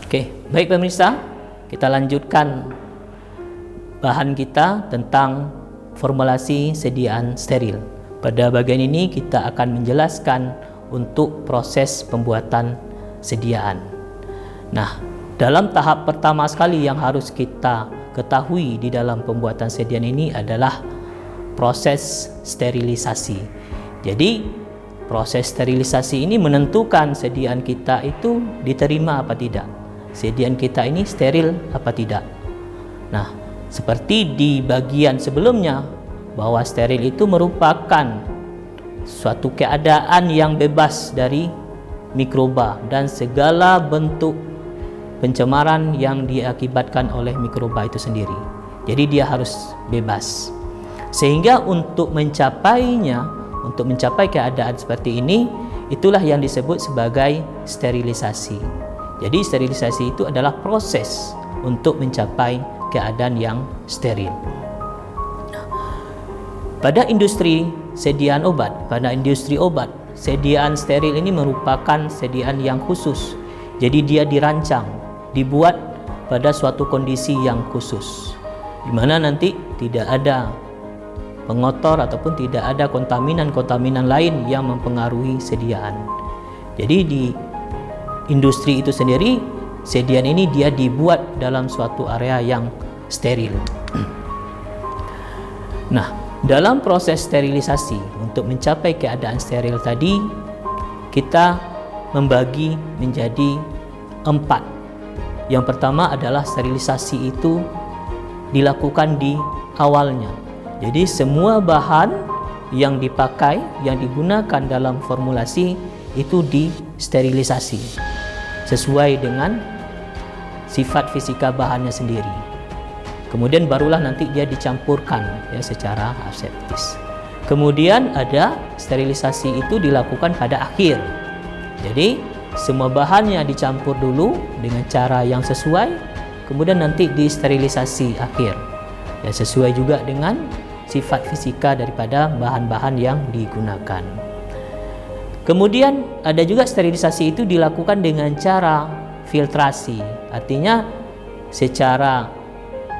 Oke, baik pemirsa, kita lanjutkan bahan kita tentang formulasi sediaan steril. Pada bagian ini kita akan menjelaskan untuk proses pembuatan sediaan. Nah, dalam tahap pertama sekali yang harus kita ketahui di dalam pembuatan sediaan ini adalah proses sterilisasi. Jadi, proses sterilisasi ini menentukan sediaan kita itu diterima apa tidak. Sediaan kita ini steril apa tidak. Nah, seperti di bagian sebelumnya, bahwa steril itu merupakan suatu keadaan yang bebas dari mikroba dan segala bentuk pencemaran yang diakibatkan oleh mikroba itu sendiri. Jadi dia harus bebas. Sehingga untuk mencapainya, untuk mencapai keadaan seperti ini, itulah yang disebut sebagai sterilisasi. Jadi sterilisasi itu adalah proses untuk mencapai keadaan yang steril. Pada industri sediaan obat, sediaan steril ini merupakan sediaan yang khusus. Jadi dia dirancang, dibuat pada suatu kondisi yang khusus, di mana nanti tidak ada pengotor ataupun tidak ada kontaminan-kontaminan lain yang mempengaruhi sediaan. Jadi di industri itu sendiri, sediaan ini dia dibuat dalam suatu area yang steril. Nah, dalam proses sterilisasi untuk mencapai keadaan steril tadi, kita membagi menjadi 4. Yang pertama adalah sterilisasi itu dilakukan di awalnya. Jadi semua bahan yang dipakai, yang digunakan dalam formulasi itu disterilisasi sesuai dengan sifat fisika bahannya sendiri. Kemudian barulah nanti dia dicampurkan ya secara aseptis. Kemudian ada sterilisasi itu dilakukan pada akhir. Jadi semua bahannya dicampur dulu dengan cara yang sesuai, kemudian nanti disterilisasi akhir. Ya sesuai juga dengan sifat fisika daripada bahan-bahan yang digunakan. Kemudian ada juga sterilisasi itu dilakukan dengan cara filtrasi. Artinya secara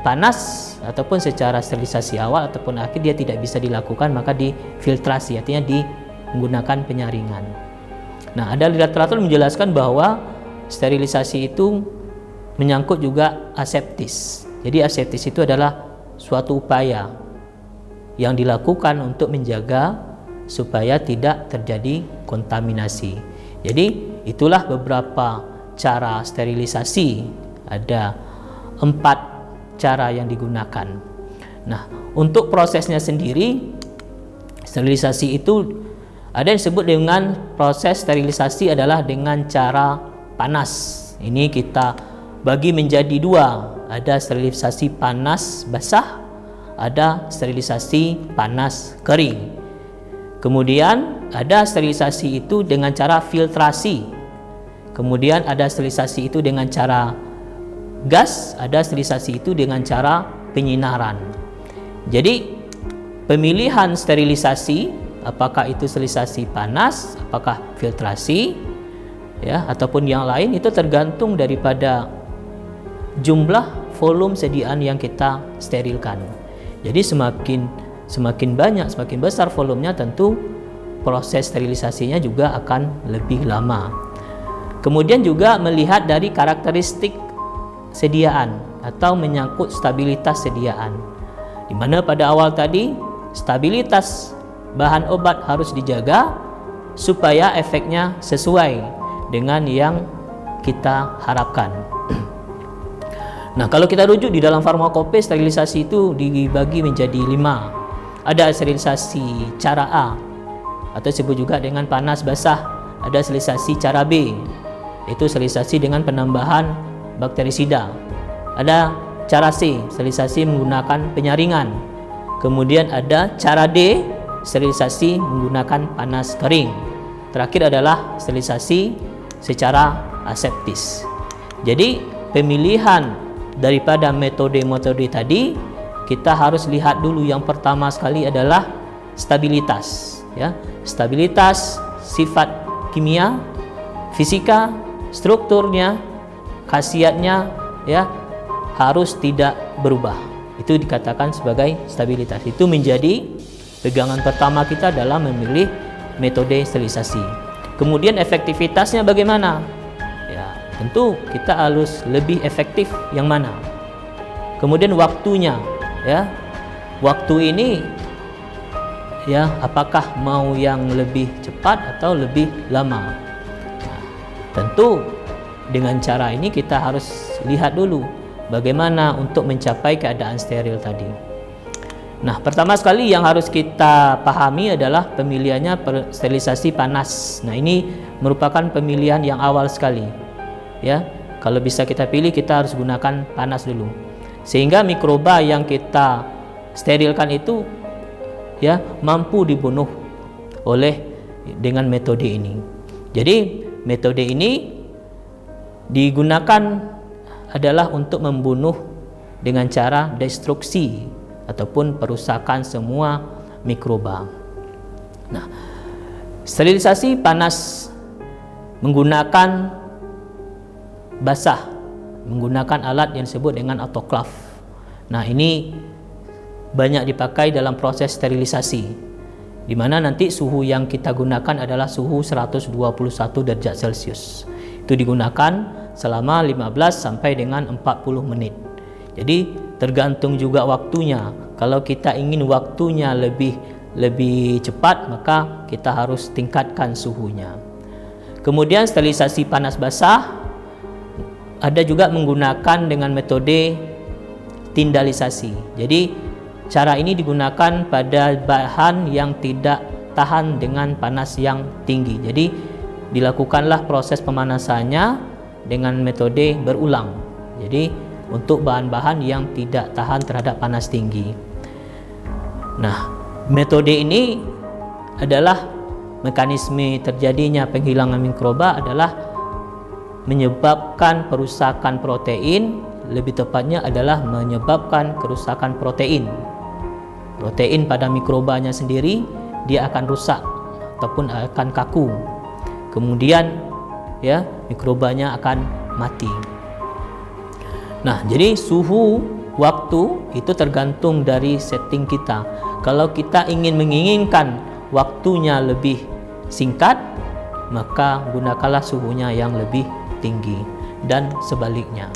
panas ataupun secara sterilisasi awal ataupun akhir dia tidak bisa dilakukan, maka difiltrasi, artinya menggunakan penyaringan. Nah, ada literatur menjelaskan bahwa sterilisasi itu menyangkut juga aseptis. Jadi aseptis itu adalah suatu upaya yang dilakukan untuk menjaga supaya tidak terjadi kontaminasi. Jadi itulah beberapa cara sterilisasi. Ada 4 cara yang digunakan. Nah, untuk prosesnya sendiri, sterilisasi itu ada yang disebut dengan proses sterilisasi adalah dengan cara panas. Ini kita bagi menjadi 2. Ada sterilisasi panas basah, ada sterilisasi panas kering. Kemudian ada sterilisasi itu dengan cara filtrasi. Kemudian ada sterilisasi itu dengan cara gas, ada sterilisasi itu dengan cara penyinaran. Jadi pemilihan sterilisasi, apakah itu sterilisasi panas, apakah filtrasi ya ataupun yang lain, itu tergantung daripada jumlah volume sediaan yang kita sterilkan. Jadi semakin banyak, semakin besar volumenya, tentu proses sterilisasinya juga akan lebih lama. Kemudian juga melihat dari karakteristik sediaan atau menyangkut stabilitas sediaan, di mana pada awal tadi stabilitas bahan obat harus dijaga supaya efeknya sesuai dengan yang kita harapkan. Nah, kalau kita rujuk di dalam farmakope, sterilisasi itu dibagi menjadi 5. Ada sterilisasi cara A atau disebut juga dengan panas basah. Ada sterilisasi cara B, yaitu sterilisasi dengan penambahan bakterisida. Ada cara C, sterilisasi menggunakan penyaringan. Kemudian ada cara D, sterilisasi menggunakan panas kering. Terakhir adalah sterilisasi secara aseptis. Jadi pemilihan daripada metode-metode tadi, kita harus lihat dulu yang pertama sekali adalah stabilitas ya. Stabilitas sifat kimia, fisika, strukturnya, khasiatnya ya harus tidak berubah. Itu dikatakan sebagai stabilitas. Itu menjadi pegangan pertama kita dalam memilih metode sterilisasi. Kemudian efektivitasnya bagaimana? Ya, tentu kita harus lebih efektif yang mana? Kemudian waktunya, ya. Waktu ini ya apakah mau yang lebih cepat atau lebih lama? Nah, tentu dengan cara ini kita harus lihat dulu bagaimana untuk mencapai keadaan steril tadi. Nah, pertama sekali yang harus kita pahami adalah pemilihannya sterilisasi panas. Nah, ini merupakan pemilihan yang awal sekali. Ya, kalau bisa kita pilih, kita harus gunakan panas dulu. Sehingga mikroba yang kita sterilkan itu ya mampu dibunuh oleh dengan metode ini. Jadi, metode ini digunakan adalah untuk membunuh dengan cara destruksi ataupun perusakan semua mikroba. Nah, sterilisasi panas menggunakan basah, menggunakan alat yang disebut dengan autoclave. Nah, ini banyak dipakai dalam proses sterilisasi, di mana nanti suhu yang kita gunakan adalah suhu 121 derajat Celcius. Itu digunakan selama 15 sampai dengan 40 menit. Jadi tergantung juga waktunya. Kalau kita ingin waktunya lebih cepat, maka kita harus tingkatkan suhunya. Kemudian sterilisasi panas basah ada juga menggunakan dengan metode tindalisasi. Jadi cara ini digunakan pada bahan yang tidak tahan dengan panas yang tinggi. Jadi dilakukanlah proses pemanasannya dengan metode berulang. Jadi untuk bahan-bahan yang tidak tahan terhadap panas tinggi. Nah, metode ini adalah mekanisme terjadinya penghilangan mikroba adalah menyebabkan perusakan protein, lebih tepatnya adalah menyebabkan kerusakan protein. Protein pada mikrobanya sendiri dia akan rusak ataupun akan kaku. Kemudian ya mikrobanya akan mati. Nah, jadi suhu waktu itu tergantung dari setting kita. Kalau kita menginginkan waktunya lebih singkat, maka gunakanlah suhunya yang lebih tinggi dan sebaliknya.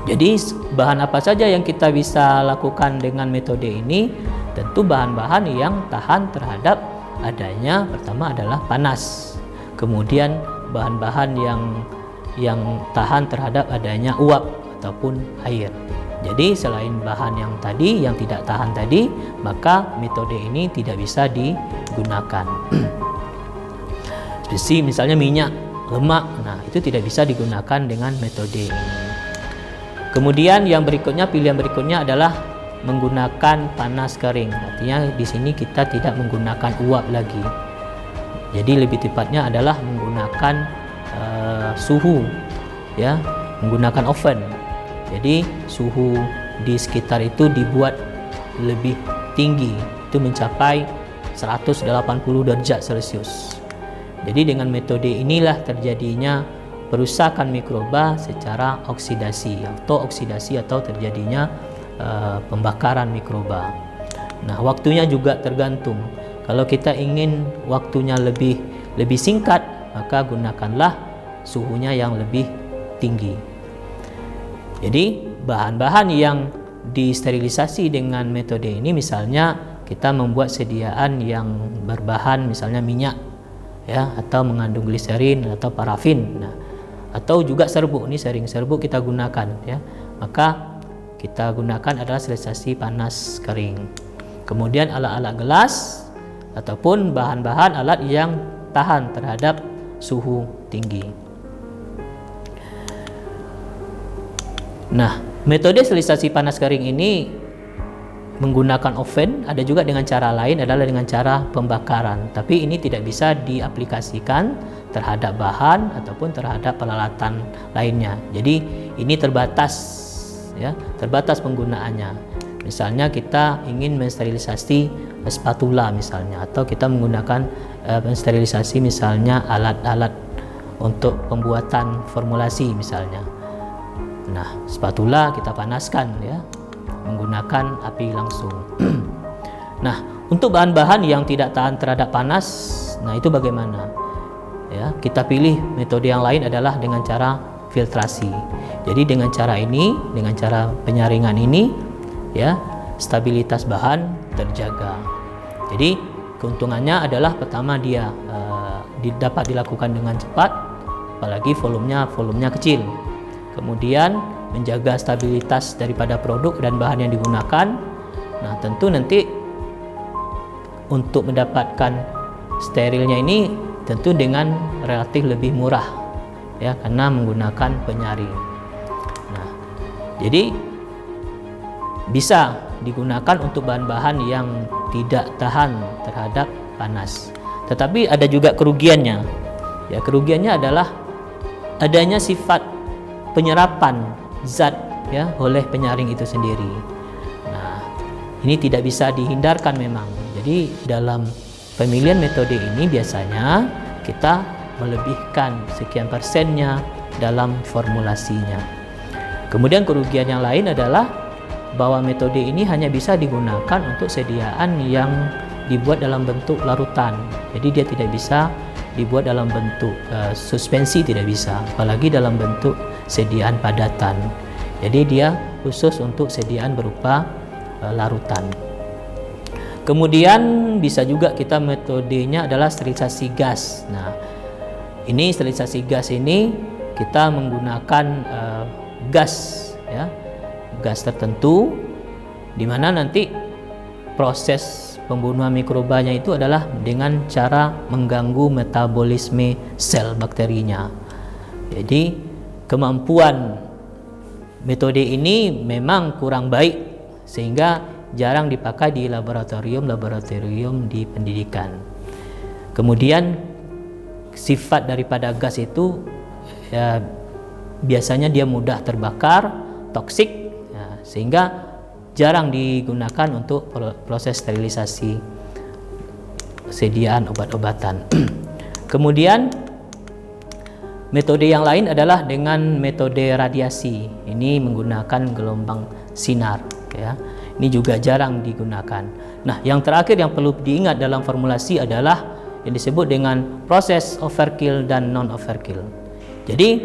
Jadi bahan apa saja yang kita bisa lakukan dengan metode ini? Tentu bahan-bahan yang tahan terhadap adanya, pertama adalah panas. Kemudian bahan-bahan yang tahan terhadap adanya uap ataupun air. Jadi selain bahan yang tadi yang tidak tahan tadi, maka metode ini tidak bisa digunakan. Seperti misalnya minyak, lemak, nah itu tidak bisa digunakan dengan metode ini. Kemudian yang berikutnya, pilihan berikutnya adalah menggunakan panas kering. Artinya di sini kita tidak menggunakan uap lagi. Jadi lebih tepatnya adalah menggunakan suhu, ya, menggunakan oven. Jadi suhu di sekitar itu dibuat lebih tinggi, itu mencapai 180 derajat Celcius. Jadi dengan metode inilah terjadinya perusakan mikroba secara oksidasi atau terjadinya pembakaran mikroba. Nah, waktunya juga tergantung. Kalau kita ingin waktunya lebih singkat, maka gunakanlah suhunya yang lebih tinggi. Jadi bahan-bahan yang disterilisasi dengan metode ini, misalnya kita membuat sediaan yang berbahan misalnya minyak, ya, atau mengandung gliserin atau parafin, nah, atau juga serbuk. Ini sering serbuk kita gunakan, ya, maka kita gunakan adalah sterilisasi panas kering. Kemudian alat-alat gelas ataupun bahan-bahan alat yang tahan terhadap suhu tinggi. Nah, metode sterilisasi panas kering ini menggunakan oven, ada juga dengan cara lain adalah dengan cara pembakaran. Tapi ini tidak bisa diaplikasikan terhadap bahan ataupun terhadap peralatan lainnya. Jadi ini terbatas, ya, terbatas penggunaannya. Misalnya kita ingin mensterilisasi spatula misalnya, atau kita menggunakan mensterilisasi misalnya alat-alat untuk pembuatan formulasi misalnya. Nah, spatula kita panaskan ya menggunakan api langsung. Nah, untuk bahan-bahan yang tidak tahan terhadap panas, nah itu bagaimana? Ya, kita pilih metode yang lain adalah dengan cara filtrasi. Jadi dengan cara ini, dengan cara penyaringan ini, ya stabilitas bahan terjaga. Jadi keuntungannya adalah pertama dia dapat dilakukan dengan cepat, apalagi volumenya kecil. Kemudian menjaga stabilitas daripada produk dan bahan yang digunakan. Nah, tentu nanti untuk mendapatkan sterilnya ini tentu dengan relatif lebih murah ya, karena menggunakan penyaring. Nah, jadi bisa digunakan untuk bahan-bahan yang tidak tahan terhadap panas. Tetapi ada juga kerugiannya. Ya, kerugiannya adalah adanya sifat penyerapan zat ya oleh penyaring itu sendiri. Nah, ini tidak bisa dihindarkan memang. Jadi dalam pemilihan metode ini biasanya kita melebihkan sekian persennya dalam formulasinya. Kemudian kerugian yang lain adalah bahwa metode ini hanya bisa digunakan untuk sediaan yang dibuat dalam bentuk larutan. Jadi dia tidak bisa dibuat dalam bentuk suspensi, tidak bisa, apalagi dalam bentuk sediaan padatan. Jadi dia khusus untuk sediaan berupa larutan. Kemudian bisa juga kita metodenya adalah sterilisasi gas. Nah, ini sterilisasi gas ini kita menggunakan gas ya, gas tertentu di mana nanti proses pembunuhan mikrobanya itu adalah dengan cara mengganggu metabolisme sel bakterinya. Jadi kemampuan metode ini memang kurang baik sehingga jarang dipakai di laboratorium di pendidikan. Kemudian sifat daripada gas itu ya, biasanya dia mudah terbakar, toksik ya, sehingga jarang digunakan untuk proses sterilisasi sediaan obat-obatan. Kemudian metode yang lain adalah dengan metode radiasi. Ini menggunakan gelombang sinar ya. Ini juga jarang digunakan. Nah, yang terakhir yang perlu diingat dalam formulasi adalah yang disebut dengan proses overkill dan non overkill. Jadi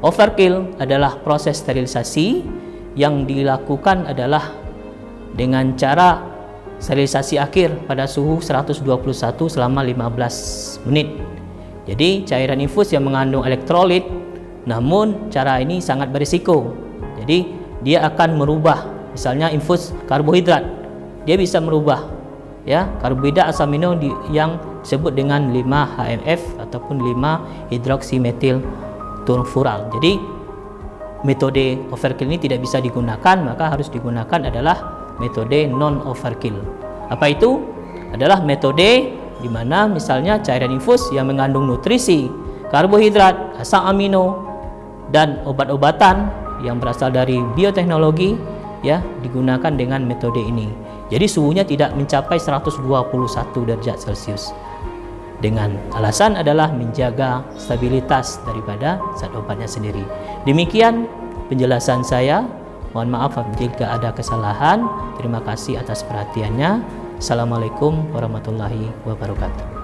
overkill adalah proses sterilisasi yang dilakukan adalah dengan cara sterilisasi akhir pada suhu 121 selama 15 menit. Jadi cairan infus yang mengandung elektrolit, namun cara ini sangat berisiko. Jadi dia akan merubah, misalnya infus karbohidrat, dia bisa merubah ya karbohidrat asam amino yang disebut dengan 5-HMF ataupun 5-hidroksimetil turfural. Jadi metode overkill ini tidak bisa digunakan, maka harus digunakan adalah metode non overkill. Apa itu? Adalah metode di mana misalnya cairan infus yang mengandung nutrisi, karbohidrat, asam amino dan obat-obatan yang berasal dari bioteknologi ya digunakan dengan metode ini. Jadi suhunya tidak mencapai 121 derajat Celcius. Dengan alasan adalah menjaga stabilitas daripada zat obatnya sendiri. Demikian penjelasan saya. Mohon maaf jika ada kesalahan. Terima kasih atas perhatiannya. Assalamualaikum warahmatullahi wabarakatuh.